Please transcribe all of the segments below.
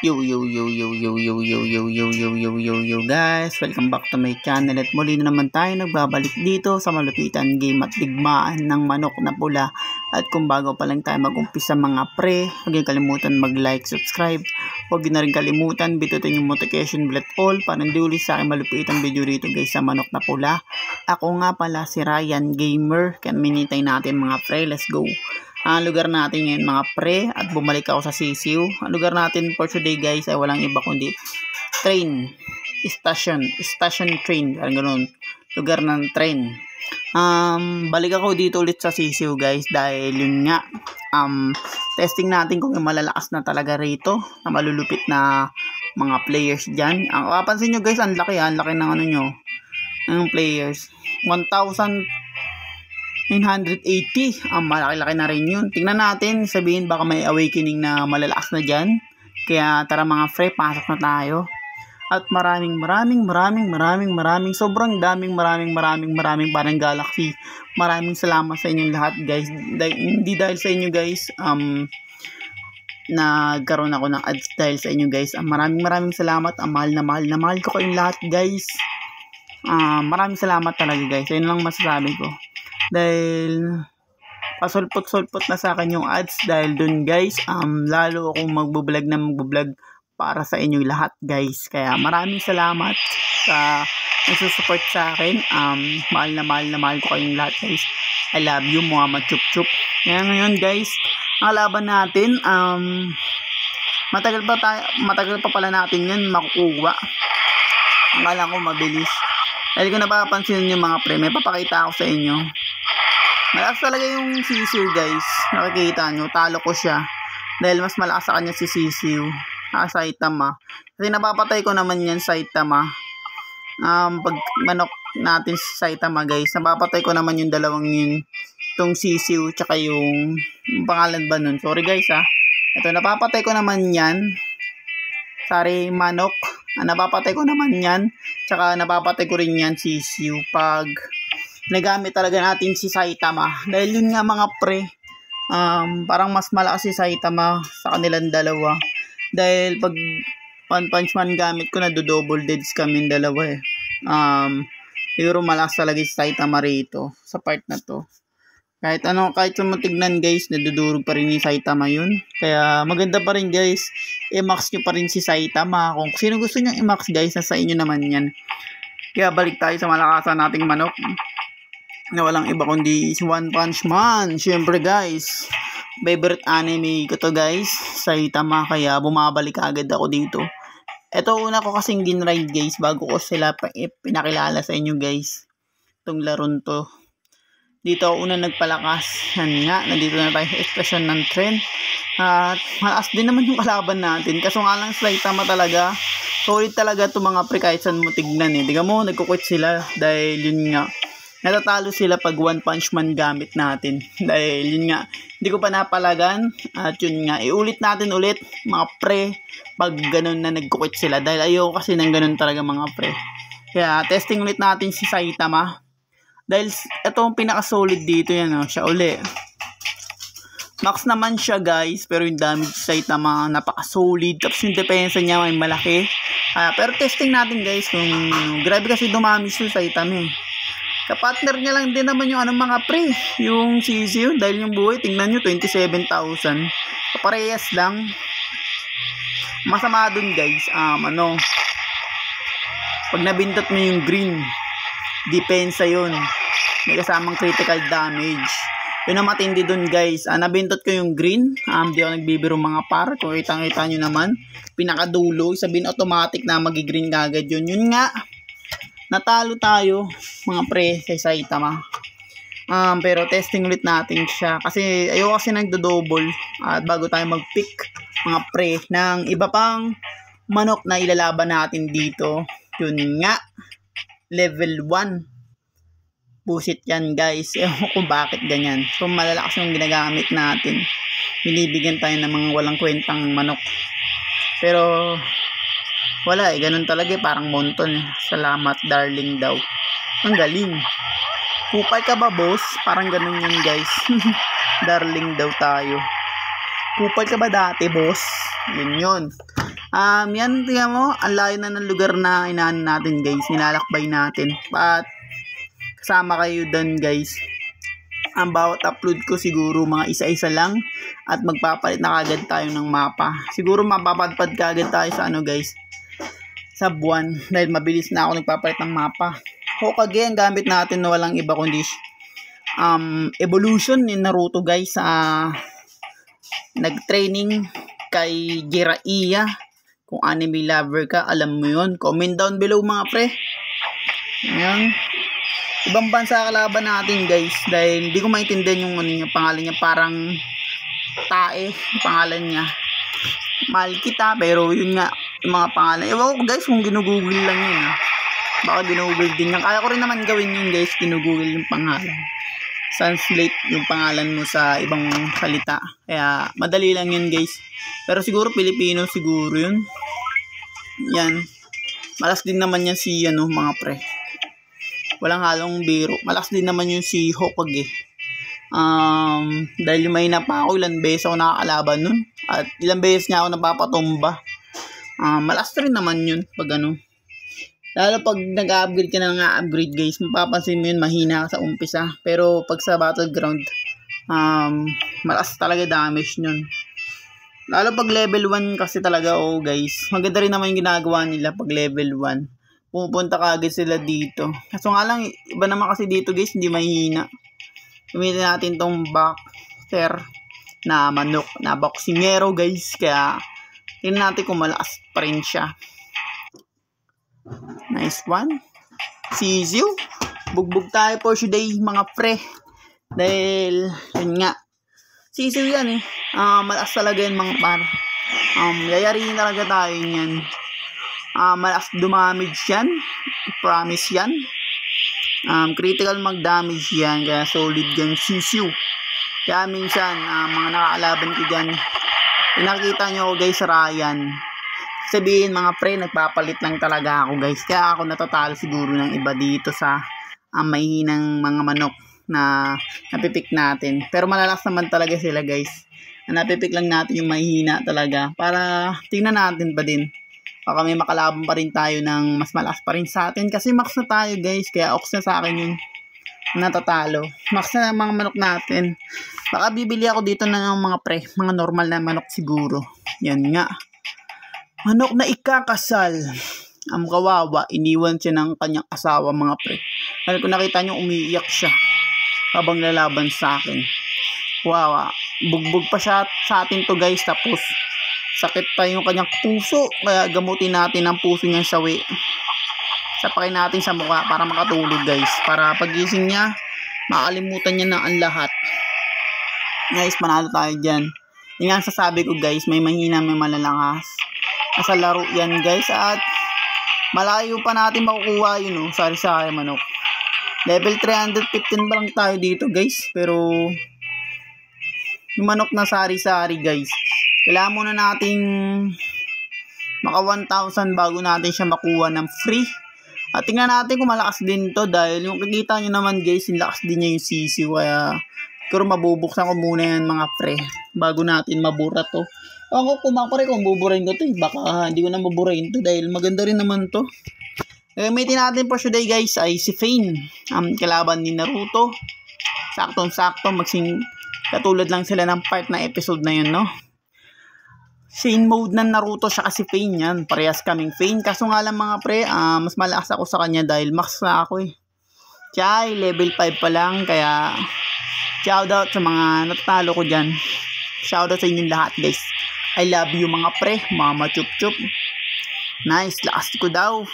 Yo guys, welcome back to my channel at muli na naman tayo nagbabalik dito sa malupitan game at digmaan ng manok na pula. At kung bago pa lang tayo mag-umpisa mga pre, huwag niyo kalimutan mag-like, subscribe. Huwag niyo na rin kalimutan bitutin yung notification bell at all para hindi ulit sa akin malupitan video rito guys sa manok na pula. Ako nga pala si Ryan Gamer, kaya minitay natin mga pre, let's go. Ang lugar natin ngayon mga pre at bumalik ako sa sisiw. Ang lugar natin for today guys ay walang iba kundi train station train, ganun, lugar ng train. Balik ako dito ulit sa sisiw guys dahil yun nga testing natin kung malalakas na talaga rito na malulupit na mga players dyan. Ang kapansin nyo guys, ang laki ng ano nyo ng players, 1,980. Malaki-laki na rin yun. Tingnan natin, sabihin baka may awakening na malalakas na dyan. Kaya tara mga pre, pasok na tayo. At maraming sobrang daming parang galaxy. Maraming salamat sa inyong lahat guys. Hindi dahil sa inyo guys nagkaroon ako ng ads dahil sa inyo guys. Maraming salamat. Mahal ko kayong lahat guys. Maraming salamat talaga guys. Ayun lang masasabi ko. Dahil pasulpot na sa akin yung ads dahil dun guys, lalo akong magbablog para sa inyo lahat guys. Kaya maraming salamat sa nagsusupport sa akin. Mahal ko kayong lahat guys. I love you mga chup. Kaya ngayon guys, ang laban natin, matagal pa pala natin yan makukuha. Akala ko mabilis. Dahil kung napapansin nyo mga pre, may papakita ako sa inyo. Malakas talaga yung sisiw guys. Nakikita nyo, talo ko siya. Dahil mas malakas sa kanya si sisiw. Saitama. Kasi napapatay ko naman yan Saitama. Pag manok natin si Saitama guys, napapatay ko naman yung dalawang yun. Itong sisiw, tsaka yung pangalan ba nun? Sorry guys Ito, napapatay ko naman yan. Sorry, manok. Napapatay ko naman yan. Tsaka napapatay ko rin yan sisiw pag nagamit talaga natin si Saitama. Dahil yun nga mga pre, parang mas malakas si Saitama sa kanilang dalawa. Dahil pag One Punch Man gamit ko na double deads kami dalawa siguro malakas talaga si Saitama rito sa part na to. Kahit yung matignan guys, nadudurog pa rin ni Saitama yun. Kaya maganda pa rin guys, i-max nyo pa rin si Saitama. Kung sino gusto nyo i-max guys, nasa inyo naman yan. Kaya balik tayo sa malakasan nating manok na walang iba kundi si One Punch Man. Syempre guys, favorite anime ko to guys, Saitama. Kaya bumabalik agad ako dito. Ito una ko kasing ginride guys bago ko sila pinakilala sa inyo guys. Itong laron to. Dito ako una nagpalakas. Yan nga, nandito na tayo sa estasyon ng tren. At malakas din naman yung kalaban natin. Kaso nga lang Saitama talaga. Solid talaga itong mga pre kahit saan mo tignan Diga mo, nagkukwit sila. Dahil yun nga, natatalo sila pag One Punch Man gamit natin. Dahil yun nga, hindi ko pa napalagan. At yun nga, iulit natin ulit mga pre pag ganun na nagkukwit sila. Dahil ayoko kasi ng ganun talaga mga pre. Kaya testing ulit natin si Saitama. Dahil ito ang pinaka-solid dito yan siya uli. Max naman siya guys, pero yung damage sa Saitama napaka-solid. Tapos yung depensa niya may malaki. Pero testing natin guys kung grabe kasi dumamage sa Saitama Kapartner niya lang din naman yung mga pre, yung sisiw. Dahil yung buhay, tingnan nyo, 27,000. Kaparehas lang. Masama dun guys, pag nabindot mo yung green, depensa yun. May kasamang critical damage. Yun ang matindi dun guys. Nabintot ko yung green. Di ako nagbibiro mga par. Kung kita nyo naman. Pinakadulo. Sabihin automatic na magigreen kagad yun. Yun nga. Natalo tayo mga pre kay Saitama. Pero testing ulit natin siya. Kasi ayoko kasi nagdo-double. At bago tayo mag-pick mga pre ng iba pang manok na ilalaban natin dito. Yun nga. Level 1. Busit yan guys. Ewan ko bakit ganyan. So malalakas yung ginagamit natin. Binibigyan tayo ng mga walang kwentang manok. Pero wala ganun talaga parang monton. Salamat darling daw. Ang galing. Kupay ka ba boss? Parang ganun yun guys. Darling daw tayo. Kupal ka ba dati, boss? Yun. Yan, tingnan mo, ang layo na ng lugar na inaan natin guys, nilalakbay natin. At kasama kayo doon guys. Ang bawat upload ko siguro mga isa-isa lang at magpapalit na kagad tayo ng mapa. Siguro mapapadpad kagad tayo sa ano guys, sa buwan, dahil mabilis na ako nagpapalit ng mapa. Hokage ang gamit natin na walang iba kundi evolution ni Naruto guys. Nag-training kay Jiraiya. Kung anime lover ka, alam mo yun. Comment down below mga pre. Ayan. Ibang bansa kalaban natin guys, dahil hindi ko maintindihan yung pangalan niya, parang Tae pangalan niya. Mahal kita, pero yun nga yung mga pangalan. Ewan ko guys kung ginugoogle lang yun baka ginugoogle din yan. Kaya ko rin naman gawin yun guys, ginugoogle yung pangalan, translate yung pangalan mo sa ibang salita. Kaya madali lang yun guys, pero siguro Pilipino siguro yun. Yan, malas din naman yan si mga pre, walang halong biro. Malas din naman yun si Hokage. Dahil mahina pa ako, ilang beses ako nakakalaban nun at ilang beses niya ako napapatumba. Malas rin naman yun pag lalo pag nag-upgrade ka na nga-upgrade guys, mapapansin mo yun, mahina ka sa umpisa, pero pag sa battleground malas talaga damage yun. Lalo pag level 1 kasi talaga. Guys, maganda rin naman yung ginagawa nila pag level 1. Pupunta ka agad sila dito. Kaso nga lang, iba naman kasi dito guys, hindi mahina. Gamitin natin tong boxer na manok na boxingero guys, kaya tingnan natin kung malakas pa rin siya. Nice one. Sisiu. Bugbog tayo for today mga pre, dahil yun nga, sisiu yan malakas talaga yan mga par. Yayariin talaga tayo yan. Malakas dumamage yan, promise yan. Critical mag-damage yan, kaya solid yan sisiu. Kaya minsan mga nakakalaban ko dyan, pinakita nyo ako guys, Ryan, sabihin mga pre, nagpapalit lang talaga ako guys. Kaya ako natatalo siguro ng iba dito sa mahihinang mga manok na napipik natin. Pero malalas naman talaga sila guys. Napipik lang natin yung mahihina talaga para tingnan natin pa din, baka may makalaban pa rin tayo ng mas malakas pa rin sa atin. Kasi max na tayo guys, kaya ox na sa akin yung natatalo. Max na mga manok natin. Baka bibili ako dito ng mga pre, mga normal na manok siguro. Yan nga, manok na ikakasal. Ang kawawa, iniwan siya ng kanyang asawa mga pre. Dahil kung nakita nyo, umiiyak siya habang lalaban sa akin. Wow, bugbog pa siya sa atin to guys. Tapos sakit pa yung kanyang puso, kaya gamutin natin ang puso niyang sawi. Sapakin natin sa mukha para makatulog guys, para pagising niya makalimutan niya na ang lahat. Guys, panalo tayo dyan. Yung nga sasabi ko guys, may mahina may malalakas. Nasa laro yan guys, at malayo pa natin makukuha yun sari-sari manok. Level 315 pa lang tayo dito guys, pero yung manok na sari-sari guys, kailangan muna nating maka 1,000 bago natin siya makuha ng free. At tingnan natin kung malakas din to, dahil yung kikita nyo naman guys, yung lakas din niya yung sisiu. Kaya siguro mabubuksan ko muna yan mga pre bago natin mabura to. Ako kumakore kung buburahin ko to baka hindi ko na maburahin to, dahil maganda rin naman to. Gamitin natin for today guys ay si Pain, kalaban ni Naruto. Saktong-sakto, katulad lang sila ng part na episode na yun Same mode ng Naruto siya kasi Pain yan. Parehas kaming Pain. Kaso nga lang mga pre, mas malakas ako sa kanya dahil max na ako Siya ay level 5 pa lang. Kaya shoutout sa mga natatalo ko dyan. Shoutout sa inyong lahat guys. I love you mga pre. Mama chup chup. Nice, lakas ko daw.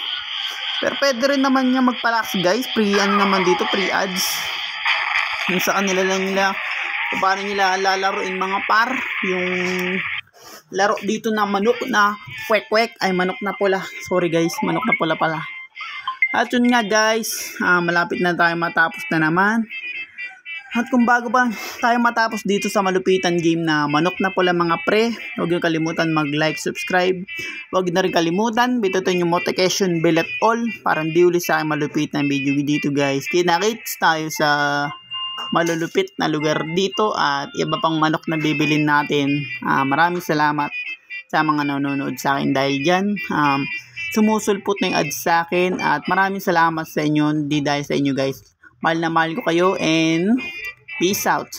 Pero pwede rin naman niya magpalakas guys. Free naman dito, free ads. Yung sa kanila lang nila, paano nila lalaroin mga par. Yung laro dito na manok na kwek-kwek, ay manok na pula. Sorry guys, manok na pula pala. At yun nga guys, malapit na tayo matapos na naman. At kung bago pa tayo matapos dito sa malupitan game na manok na pula mga pre, huwag nyo kalimutan mag-like, subscribe. Huwag na rin kalimutan, bitutin yung notification bell at all para hindi ulit sa akin malupit na video dito guys. Kinakits tayo sa malulupit na lugar dito at iba pang manok na bibilin natin. Maraming salamat sa mga nanonood sa akin dahil dyan. Sumusulpot na yung ads sa akin at maraming salamat sa inyo, di dahil sa inyo guys. Mahal na mahal ko kayo and peace out.